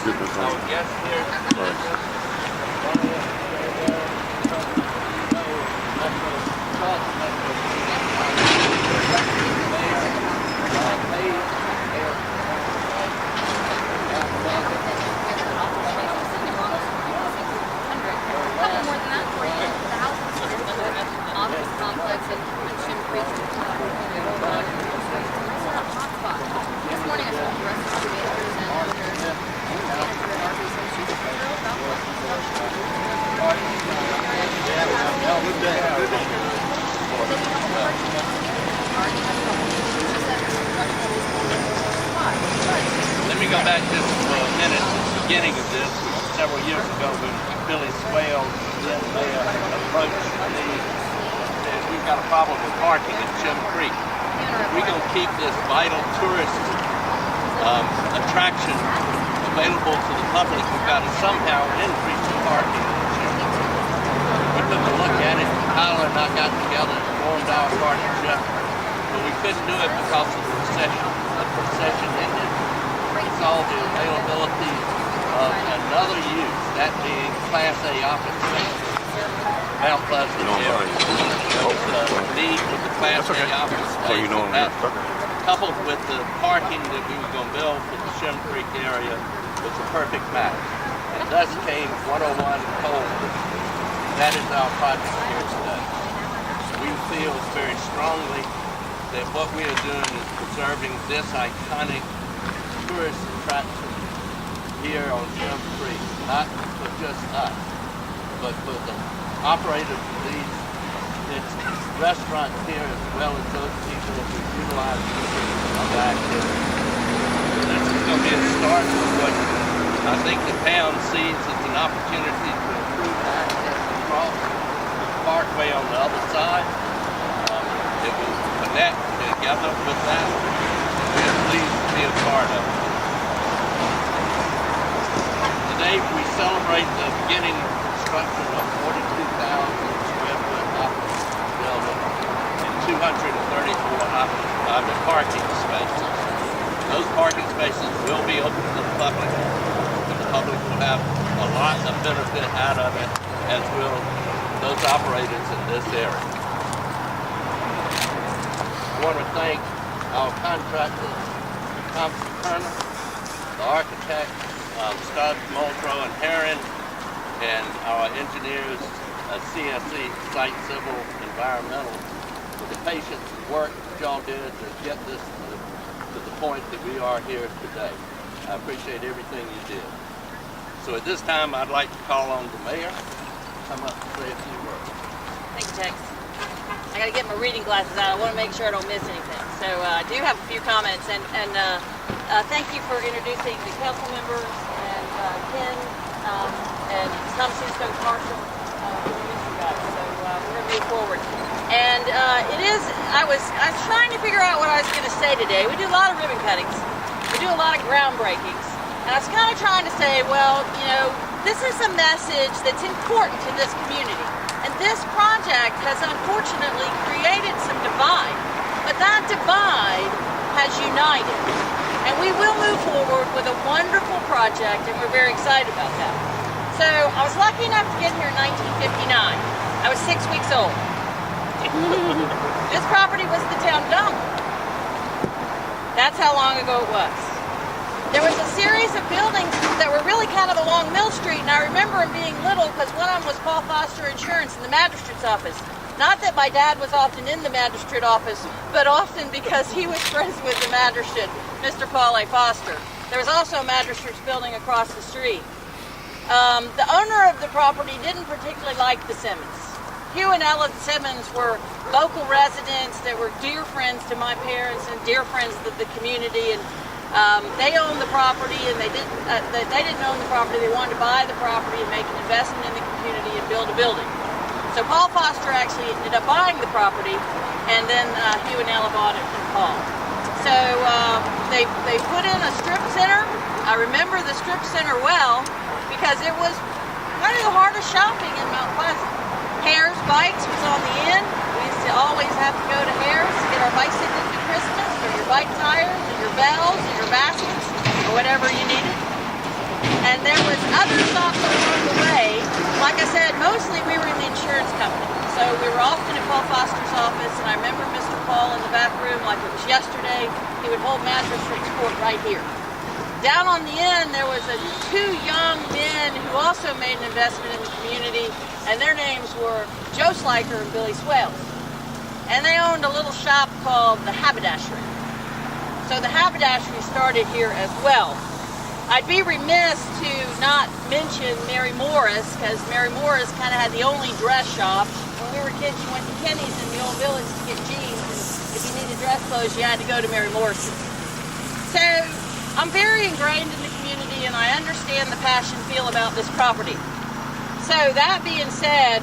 our guest here. Let me go back just for a minute to the beginning of this. Several years ago when Billy Swale, then mayor, approached me and said, we've got a problem with parking at Shem Creek. We're going to keep this vital tourist attraction available to the public. We've got to somehow increase the parking at Shem Creek. We took a look at it. Tyler and I got together and formed our partnership, but we couldn't do it because of the recession. The recession ended. We saw the availability of another use, that being Class A office space. Mount Pleasant area. The need for the Class A office space. That, coupled with the parking that we were going to build for the Shem Creek area, was a perfect match. And thus came 101 Coldwood. That is our project here today. We feel very strongly that what we are doing is preserving this iconic tourist attraction here on Shem Creek, not for just us, but for the operators of these restaurants here as well as those people who utilize the activity. This is going to be a start of what I think the town sees as an opportunity to improve access across the parkway on the other side. It will connect together with that. We are pleased to be a part of it. Today we celebrate the beginning of construction of 42,000 square foot office building and 234 parking spaces. Those parking spaces will be open to the public, and the public will have a lot of benefit out of it, as will those operators in this area. I want to thank our contractors, Thompson Turner, the architect, Scott Muldrow and Herron, and our engineers, CSC, Site Civil Environmental, for the patience and work that y'all did to get this to the point that we are here today. I appreciate everything you did. So at this time, I'd like to call on the mayor to come up and say a few words. Thank you, Tex. I got to get my reading glasses out. I want to make sure I don't miss anything. So I do have a few comments, and thank you for introducing the council members and Ken and Tom Cisco Marshall, you guys. So we're going to move forward. And I was trying to figure out what I was going to say today. We do a lot of ribbon cuttings. We do a lot of groundbreakings. And I was kind of trying to say, well, you know, this is a message that's important to this community. And this project has unfortunately created some divide. But that divide has united. And we will move forward with a wonderful project, and we're very excited about that. So I was lucky enough to get here in 1959. I was 6 weeks old. This property was the town dump. That's how long ago it was. There was a series of buildings that were really kind of along Mill Street, and I remember them being little because one of them was Paul Foster Insurance in the magistrate's office. Not that my dad was often in the magistrate office, but often because he was friends with the magistrate, Mr. Paul A. Foster. There was also a magistrate's building across the street. The owner of the property didn't particularly like the Simmons. Hugh and Ella Simmons were local residents that were dear friends to my parents and dear friends of the community, and they owned the property, and they didn't own the property. They wanted to buy the property and make an investment in the community and build a building. So Paul Foster actually ended up buying the property, and then Hugh and Ella bought it from Paul. So they put in a strip center. I remember the strip center well because it was kind of the hardest shopping in Mount Pleasant. Hare's Bikes was on the end. We used to always have to go to Hare's to get our bicycles for Christmas, or your bike tires, or your bells, or your baskets, or whatever you needed. And there was other stops along the way. Like I said, mostly we were in the insurance company. So we were often at Paul Foster's office, and I remember Mr. Paul in the back room like it was yesterday. He would hold magistrate's court right here. Down on the end, there was two young men who also made an investment in the community, and their names were Joe Sliker and Billy Swales. And they owned a little shop called the Haberdashery. So the Haberdashery started here as well. I'd be remiss to not mention Mary Morris, because Mary Morris kind of had the only dress shop. When we were kids, you went to Kenny's in the old village to get jeans, and if you needed dress clothes, you had to go to Mary Morris's. So I'm very ingrained in the community, and I understand the passion feel about this property. So that being said,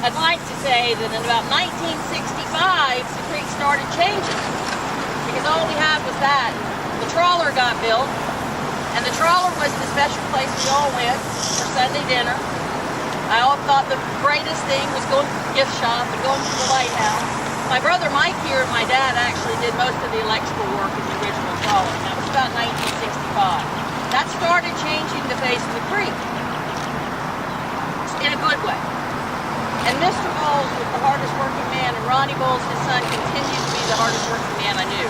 I'd like to say that in about 1965, the creek started changing, because all we had was that. The trawler got built, and the trawler was the special place we all went for Sunday dinner. I all thought the greatest thing was going to the gift shop and going to the lighthouse. My brother Mike here and my dad actually did most of the electrical work in the original trawler. That was about 1965. That started changing the face of the creek in a good way. And Mr. Bowles was the hardest working man, and Ronnie Bowles, his son, continued to be the hardest working man I knew.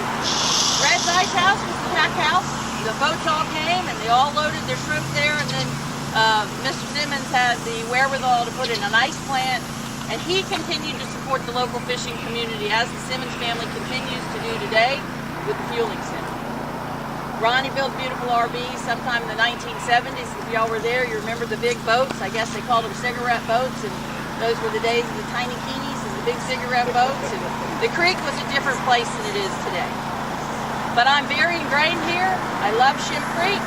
Red's Ice House was the pack house. The boats all came and they all loaded their shrimp there, and then Mr. Simmons had the wherewithal to put in an ice plant, and he continued to support the local fishing community as the Simmons family continues to do today with the fueling center. Ronnie built beautiful RVs sometime in the 1970s. If y'all were there, you remember the big boats. I guess they called them cigarette boats, and those were the days of the tiny keenies and the big cigarette boats. And the creek was a different place than it is today. But I'm very ingrained here. I love Shem Creek,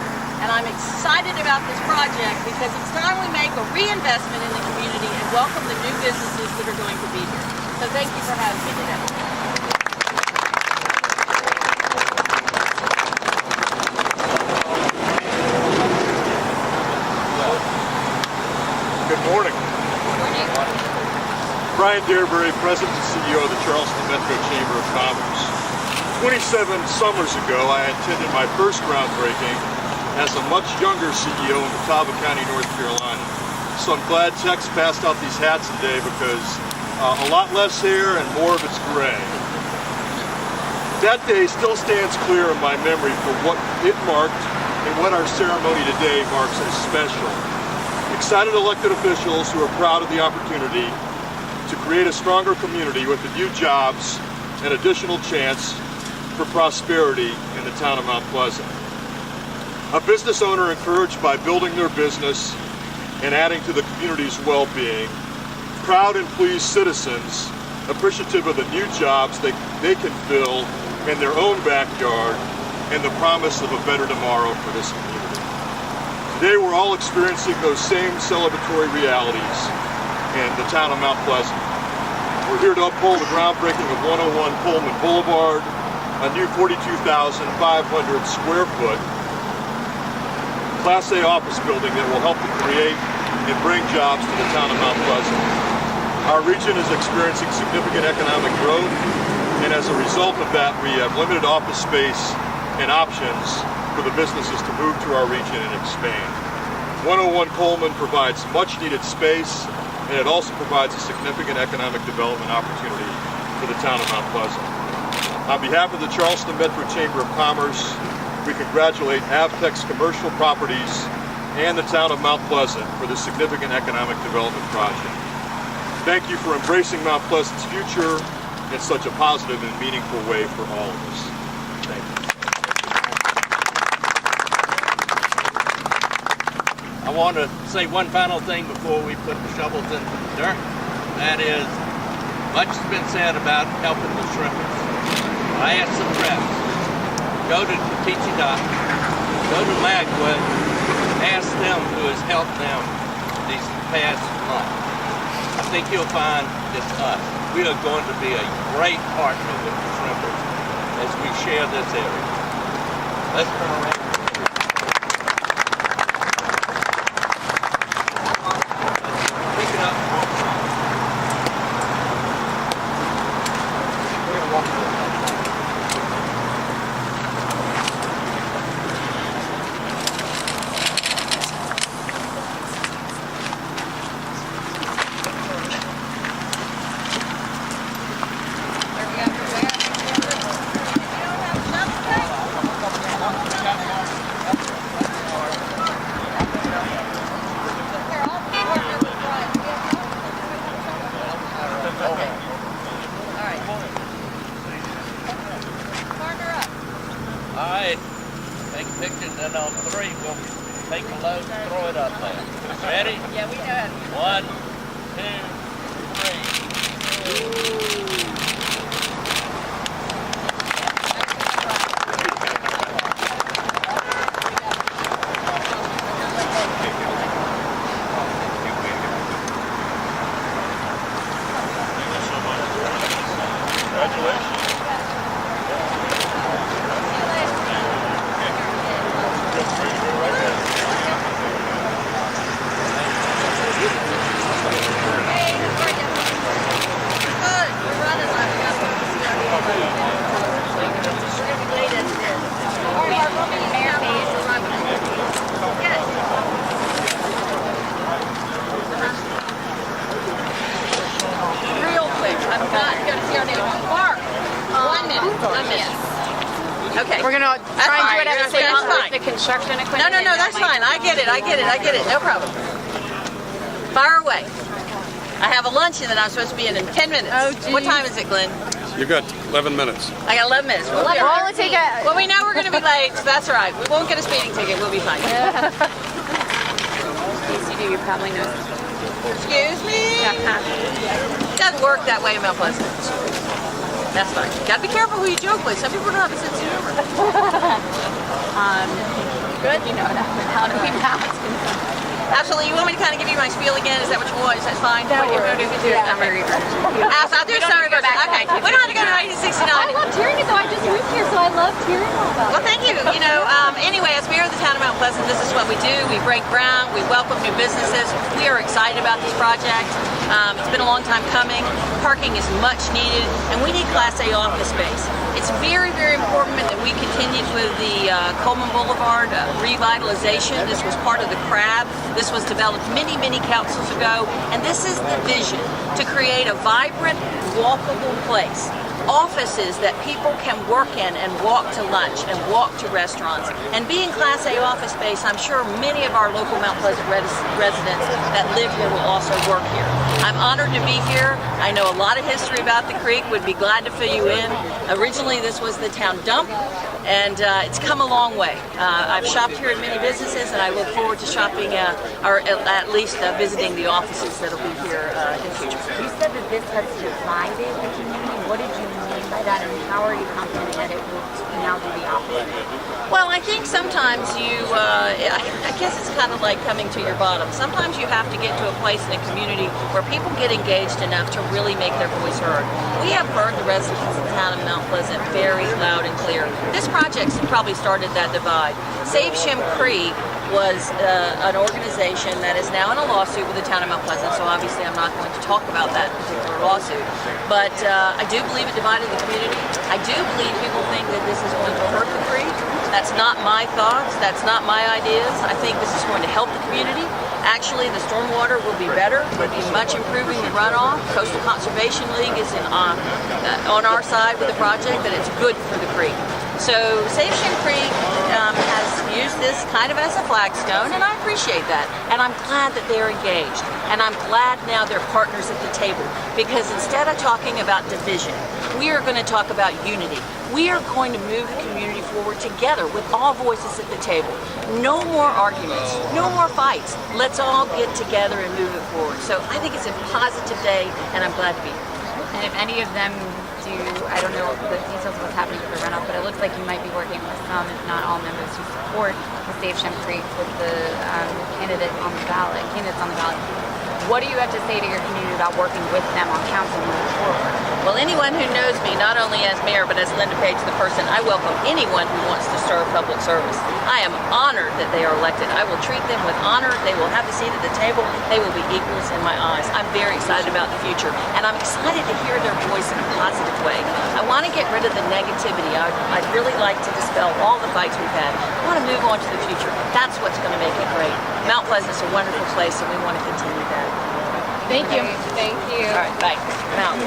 and I'm excited about this project because it's time we make a reinvestment in the community and welcome the new businesses that are going to be here. So thank you for having me today. Good morning. Good morning. Brian Dearbury, President and CEO of the Charleston Metro Chamber of Commerce. 27 summers ago, I attended my first groundbreaking as a much younger CEO in Catawba County, North Carolina. So I'm glad Tex passed out these hats today because a lot less hair and more of it's gray. That day still stands clear in my memory for what it marked and what our ceremony today marks as special. Excited elected officials who are proud of the opportunity to create a stronger community with the new jobs and additional chance for prosperity in the town of Mount Pleasant. A business owner encouraged by building their business and adding to the community's well-being. Proud and pleased citizens appreciative of the new jobs they can fill in their own backyard and the promise of a better tomorrow for this community. Today we're all experiencing those same celebratory realities in the town of Mount Pleasant. We're here to uphold the groundbreaking of 101 Pullman Boulevard, a new 42,500 square foot Class A office building that will help to create and bring jobs to the town of Mount Pleasant. Our region is experiencing significant economic growth, and as a result of that, we have limited office space and options for the businesses to move to our region and expand. 101 Coleman provides much needed space, and it also provides a significant economic development opportunity for the town of Mount Pleasant. On behalf of the Charleston Metro Chamber of Commerce, we congratulate Avtex Commercial Properties and the town of Mount Pleasant for this significant economic development project. Thank you for embracing Mount Pleasant's future in such a positive and meaningful way for all of us. Thank you. I want to say one final thing before we put the shovels into the dirt. That is, much has been said about helping the shrimpers. I asked some reps, go to Teachy Dock, go to Magwood, ask them who has helped them these past months. I think you'll find it's us. We are going to be a great partner with the shrimpers as we share this area. Let's turn around. Pick it up. We're going to walk through it. All right. Take pictures, and on 3, we'll take the load and throw it up there. Ready? Yeah, we know. 1, 2, 3. Okay. We're gonna try and do it at the same time with the construction equipment. No, that's fine. I get it. No problem. Fire away. I have a luncheon that I'm supposed to be in 10 minutes. Oh, geez. What time is it, Glenn? You've got 11 minutes. I got 11 minutes. We'll be Well, all right. we'll take a... Well, we know we're going to be late, so that's all right. We won't get a speeding ticket. We'll be fine. DSC, you probably know. Excuse me? It doesn't work that way in Mount Pleasant. That's fine. Got to be careful who you joke with. Some people don't have a sense of humor. Good, you know how to be balanced. Absolutely. You want me to kind of give you my spiel again? Is that what you want? Is that fine? That What you're works. going to do? Yeah, Okay. I'll do We a don't sorry need to go version. back Okay. home. We don't have to go to 1969. I love hearing it though. I just moved here, so I love hearing all about Well, thank you. You know, anyway, as mayor of the town of Mount Pleasant, this is what we do. We break ground. We welcome new businesses. We are excited about this project. It's been a long time coming. Parking is much needed, and we need Class A office space. It's very, very important that we continued with the Coleman Boulevard revitalization. This was part of the CRAB. This was developed many, many councils ago, and this is the vision, to create a vibrant, walkable place. Offices that people can work in and walk to lunch and walk to restaurants. And being Class A office space, I'm sure many of our local Mount Pleasant residents that live here will also work here. I'm honored to be here. I know a lot of history about the creek, would be glad to fill you in. Originally this was the town dump, and it's come a long way. I've shopped here at many businesses, and I look forward to shopping or at least visiting the offices that will be here in the future. You said that this has divided the community. What did you mean by that, and how are you confident that it will now do the opposite? Well, I think sometimes I guess it's kind of like coming to your bottom. Sometimes you have to get to a place in a community where people get engaged enough to really make their voice heard. We have heard the residents of the town of Mount Pleasant very loud and clear. This project probably started that divide. Save Shem Creek was an organization that is now in a lawsuit with the town of Mount Pleasant, so obviously I'm not going to talk about that particular lawsuit. But I do believe it divided the community. I do believe people think that this is going to hurt the creek. That's not my thoughts. That's not my ideas. I think this is going to help the community. Actually, the stormwater will be better. We'll be much improving the runoff. Coastal Conservation League is on our side with the project, that it's good for the creek. So Save Shem Creek has used this kind of as a flagstone, and I appreciate that. And I'm glad that they're engaged. And I'm glad now they're partners at the table, because instead of talking about division, we are going to talk about unity. We are going to move the community forward together with all voices at the table. No more arguments, no more fights. Let's all get together and move it forward. So I think it's a positive day, and I'm glad to be here. And if any of them do, I don't know the details of what's happening with the runoff, but it looks like you might be working with some, if not all, members who support the Save Shem Creek with the candidates on the ballot. What do you have to say to your community about working with them on council moving forward? Well, anyone who knows me, not only as mayor, but as Linda Page, the person, I welcome anyone who wants to serve public service. I am honored that they are elected. I will treat them with honor. They will have a seat at the table. They will be equals in my eyes. I'm very excited about the future, and I'm excited to hear their voice in a positive way. I want to get rid of the negativity. I'd really like to dispel all the fights we've had. I want to move on to the future. That's what's going to make it great. Mount Pleasant's a wonderful place, and we want to continue that. Thank you. Thank you. All right, bye. Mount.